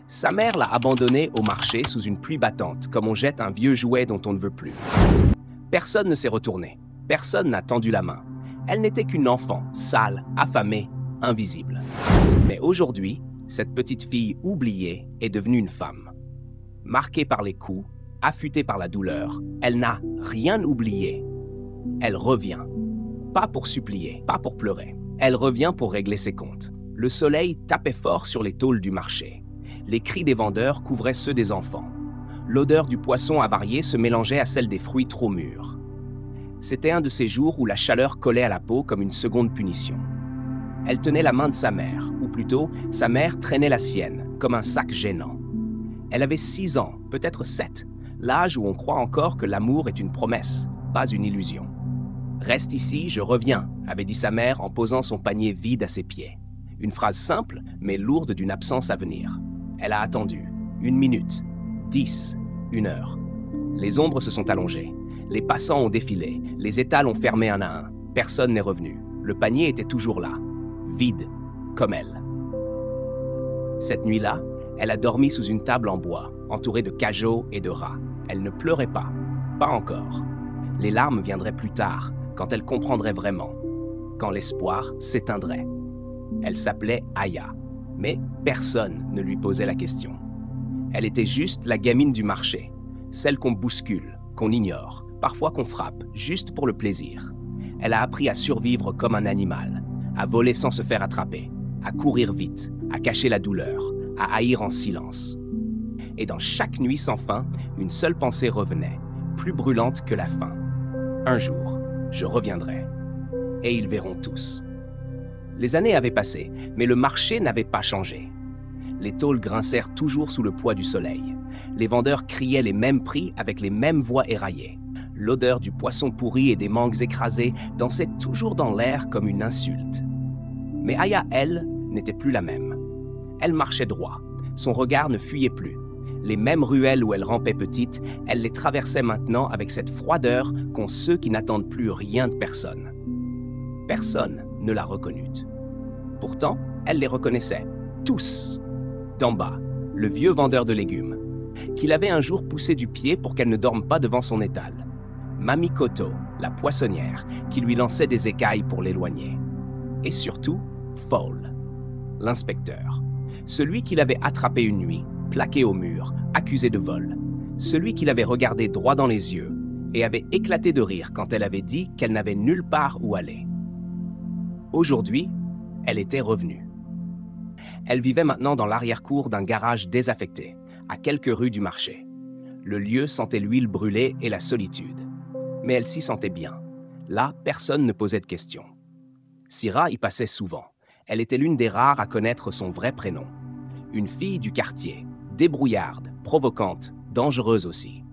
Sa mère l'a abandonné au marché sous une pluie battante, comme on jette un vieux jouet dont on ne veut plus. Personne ne s'est retourné. Personne n'a tendu la main. Elle n'était qu'une enfant, sale, affamée, invisible. Mais aujourd'hui, cette petite fille oubliée est devenue une femme. Marquée par les coups, affûtée par la douleur, elle n'a rien oublié. Elle revient. Pas pour supplier, pas pour pleurer. Elle revient pour régler ses comptes. Le soleil tapait fort sur les tôles du marché. Les cris des vendeurs couvraient ceux des enfants. L'odeur du poisson avarié se mélangeait à celle des fruits trop mûrs. C'était un de ces jours où la chaleur collait à la peau comme une seconde punition. Elle tenait la main de sa mère, ou plutôt, sa mère traînait la sienne, comme un sac gênant. Elle avait 6 ans, peut-être 7, l'âge où on croit encore que l'amour est une promesse, pas une illusion. « Reste ici, je reviens », avait dit sa mère en posant son panier vide à ses pieds. Une phrase simple, mais lourde d'une absence à venir. Elle a attendu. 1 minute, 10, 1 heure. Les ombres se sont allongées. Les passants ont défilé. Les étals ont fermé un à un. Personne n'est revenu. Le panier était toujours là, vide, comme elle. Cette nuit-là, elle a dormi sous une table en bois, entourée de cajots et de rats. Elle ne pleurait pas. Pas encore. Les larmes viendraient plus tard, quand elle comprendrait vraiment. Quand l'espoir s'éteindrait. Elle s'appelait Aya, mais personne ne lui posait la question. Elle était juste la gamine du marché, celle qu'on bouscule, qu'on ignore, parfois qu'on frappe, juste pour le plaisir. Elle a appris à survivre comme un animal, à voler sans se faire attraper, à courir vite, à cacher la douleur, à haïr en silence. Et dans chaque nuit sans fin, une seule pensée revenait, plus brûlante que la faim. Un jour, je reviendrai. Et ils verront tous. Les années avaient passé, mais le marché n'avait pas changé. Les tôles grincèrent toujours sous le poids du soleil. Les vendeurs criaient les mêmes prix avec les mêmes voix éraillées. L'odeur du poisson pourri et des mangues écrasées dansait toujours dans l'air comme une insulte. Mais Aya, elle, n'était plus la même. Elle marchait droit. Son regard ne fuyait plus. Les mêmes ruelles où elle rampait petite, elle les traversait maintenant avec cette froideur qu'ont ceux qui n'attendent plus rien de personne. Personne ne la reconnut. Pourtant, elle les reconnaissait, tous. D'en bas, le vieux vendeur de légumes, qu'il avait un jour poussé du pied pour qu'elle ne dorme pas devant son étal. Mamie Koto, la poissonnière, qui lui lançait des écailles pour l'éloigner. Et surtout, Fowl, l'inspecteur, celui qui l'avait attrapé une nuit, plaqué au mur, accusé de vol, celui qui l'avait regardé droit dans les yeux et avait éclaté de rire quand elle avait dit qu'elle n'avait nulle part où aller. Aujourd'hui, elle était revenue. Elle vivait maintenant dans l'arrière-cour d'un garage désaffecté, à quelques rues du marché. Le lieu sentait l'huile brûlée et la solitude. Mais elle s'y sentait bien. Là, personne ne posait de questions. Syrah y passait souvent. Elle était l'une des rares à connaître son vrai prénom. Une fille du quartier, débrouillarde, provocante, dangereuse aussi.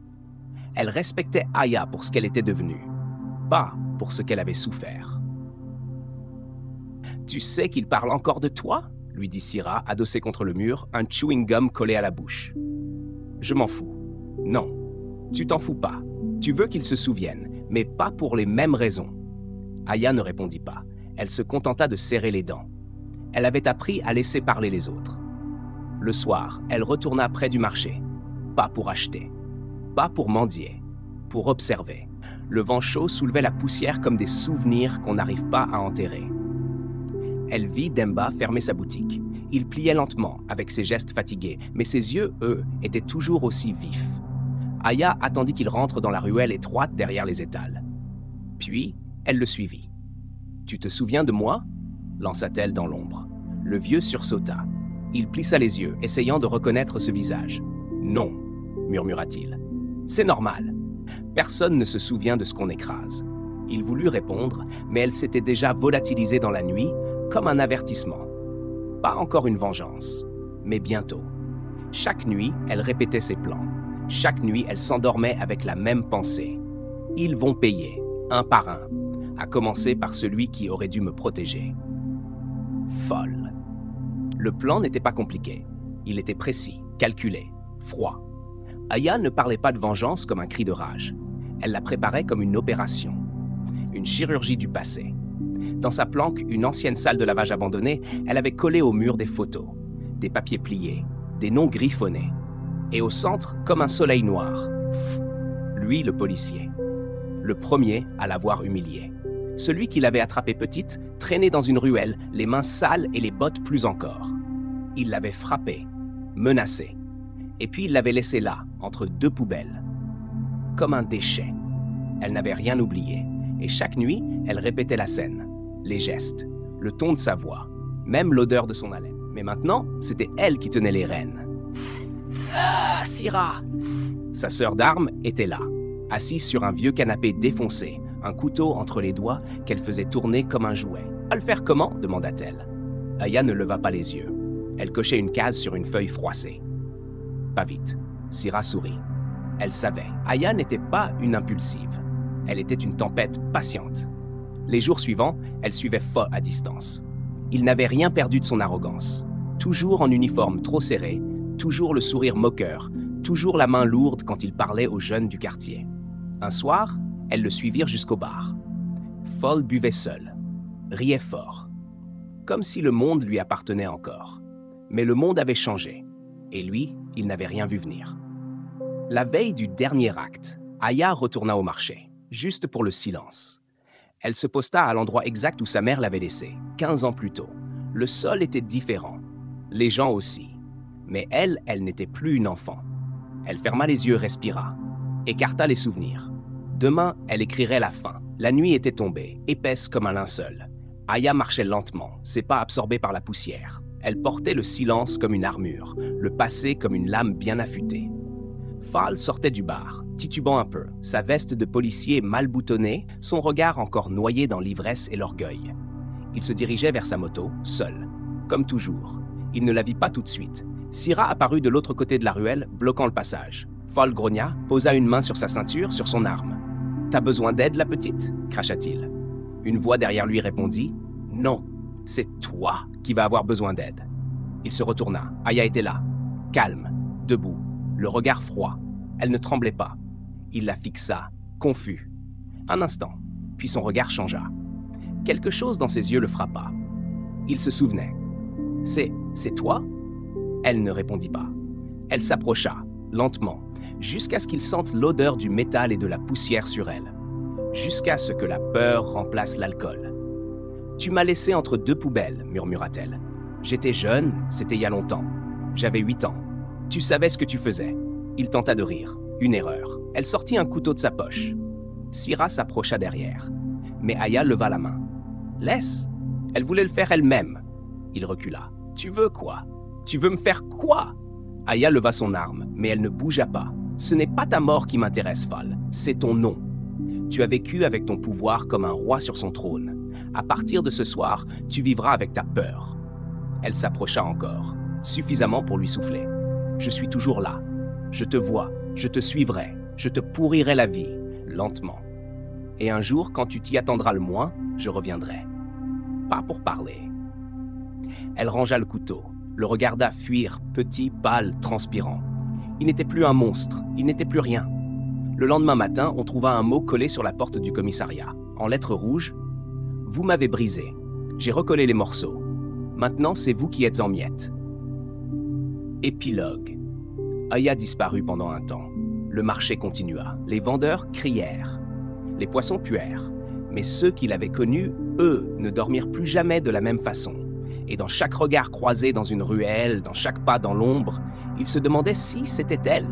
Elle respectait Aya pour ce qu'elle était devenue, pas pour ce qu'elle avait souffert. « Tu sais qu'il parle encore de toi ?» lui dit Syrah, adossée contre le mur, un chewing-gum collé à la bouche. « Je m'en fous. Non, tu t'en fous pas. Tu veux qu'il se souvienne, mais pas pour les mêmes raisons. » Aya ne répondit pas. Elle se contenta de serrer les dents. Elle avait appris à laisser parler les autres. Le soir, elle retourna près du marché. Pas pour acheter, pas pour mendier, pour observer. Le vent chaud soulevait la poussière comme des souvenirs qu'on n'arrive pas à enterrer. Elle vit Demba fermer sa boutique. Il pliait lentement, avec ses gestes fatigués, mais ses yeux, eux, étaient toujours aussi vifs. Aya attendit qu'il rentre dans la ruelle étroite derrière les étals. Puis, elle le suivit. « Tu te souviens de moi ?» lança-t-elle dans l'ombre. Le vieux sursauta. Il plissa les yeux, essayant de reconnaître ce visage. « Non », murmura-t-il. « C'est normal. Personne ne se souvient de ce qu'on écrase. » Il voulut répondre, mais elle s'était déjà volatilisée dans la nuit, comme un avertissement. Pas encore une vengeance, mais bientôt. Chaque nuit, elle répétait ses plans. Chaque nuit, elle s'endormait avec la même pensée. Ils vont payer, un par un, à commencer par celui qui aurait dû me protéger. Folle. Le plan n'était pas compliqué. Il était précis, calculé, froid. Aya ne parlait pas de vengeance comme un cri de rage. Elle la préparait comme une opération. Une chirurgie du passé. Dans sa planque, une ancienne salle de lavage abandonnée, elle avait collé au mur des photos, des papiers pliés, des noms griffonnés. Et au centre, comme un soleil noir, lui le policier. Le premier à l'avoir humilié. Celui qui l'avait attrapée petite, traînée dans une ruelle, les mains sales et les bottes plus encore. Il l'avait frappée, menacée. Et puis il l'avait laissée là, entre deux poubelles. Comme un déchet. Elle n'avait rien oublié. Et chaque nuit, elle répétait la scène. Les gestes, le ton de sa voix, même l'odeur de son haleine. Mais maintenant, c'était elle qui tenait les rênes. Ah, Syrah! Sa sœur d'armes était là, assise sur un vieux canapé défoncé, un couteau entre les doigts qu'elle faisait tourner comme un jouet. « À le faire comment ?» demanda-t-elle. Aya ne leva pas les yeux. Elle cochait une case sur une feuille froissée. « Pas vite. » Syrah sourit. Elle savait. Aya n'était pas une impulsive. Elle était une tempête patiente. Les jours suivants, elle suivait Pho à distance. Il n'avait rien perdu de son arrogance. Toujours en uniforme trop serré, toujours le sourire moqueur, toujours la main lourde quand il parlait aux jeunes du quartier. Un soir, elles le suivirent jusqu'au bar. Pho buvait seul, riait fort, comme si le monde lui appartenait encore. Mais le monde avait changé, et lui, il n'avait rien vu venir. La veille du dernier acte, Aya retourna au marché, juste pour le silence. Elle se posta à l'endroit exact où sa mère l'avait laissée, 15 ans plus tôt. Le sol était différent, les gens aussi. Mais elle n'était plus une enfant. Elle ferma les yeux, respira, écarta les souvenirs. Demain, elle écrirait la fin. La nuit était tombée, épaisse comme un linceul. Aya marchait lentement, ses pas absorbés par la poussière. Elle portait le silence comme une armure, le passé comme une lame bien affûtée. Pho sortait du bar, titubant un peu, sa veste de policier mal boutonnée, son regard encore noyé dans l'ivresse et l'orgueil. Il se dirigeait vers sa moto, seul, comme toujours. Il ne la vit pas tout de suite. Syrah apparut de l'autre côté de la ruelle, bloquant le passage. Pho grogna, posa une main sur sa ceinture, sur son arme. « T'as besoin d'aide, la petite ?» cracha-t-il. Une voix derrière lui répondit « Non, c'est toi qui vas avoir besoin d'aide. » Il se retourna. Aya était là, calme, debout, le regard froid. Elle ne tremblait pas. Il la fixa, confus. Un instant, puis son regard changea. Quelque chose dans ses yeux le frappa. Il se souvenait. « C'est toi ?» Elle ne répondit pas. Elle s'approcha, lentement, jusqu'à ce qu'il sente l'odeur du métal et de la poussière sur elle, jusqu'à ce que la peur remplace l'alcool. « Tu m'as laissé entre deux poubelles, » murmura-t-elle. « J'étais jeune, c'était il y a longtemps. J'avais 8 ans. Tu savais ce que tu faisais. » Il tenta de rire. Une erreur. Elle sortit un couteau de sa poche. Syrah s'approcha derrière. Mais Aya leva la main. « Laisse !» Elle voulait le faire elle-même. Il recula. « Tu veux quoi ? Tu veux me faire quoi ?» Aya leva son arme, mais elle ne bougea pas. « Ce n'est pas ta mort qui m'intéresse, Pho. C'est ton nom. Tu as vécu avec ton pouvoir comme un roi sur son trône. À partir de ce soir, tu vivras avec ta peur. » Elle s'approcha encore, suffisamment pour lui souffler. « Je suis toujours là. Je te vois, je te suivrai, je te pourrirai la vie, lentement. Et un jour, quand tu t'y attendras le moins, je reviendrai. Pas pour parler. » Elle rangea le couteau, le regarda fuir, petit, pâle, transpirant. Il n'était plus un monstre, il n'était plus rien. Le lendemain matin, on trouva un mot collé sur la porte du commissariat, en lettres rouges. « Vous m'avez brisé. J'ai recollé les morceaux. Maintenant, c'est vous qui êtes en miettes. » Épilogue. Aya disparut pendant un temps. Le marché continua. Les vendeurs crièrent. Les poissons puèrent. Mais ceux qui l'avaient connue, eux, ne dormirent plus jamais de la même façon. Et dans chaque regard croisé dans une ruelle, dans chaque pas dans l'ombre, ils se demandaient si c'était elle.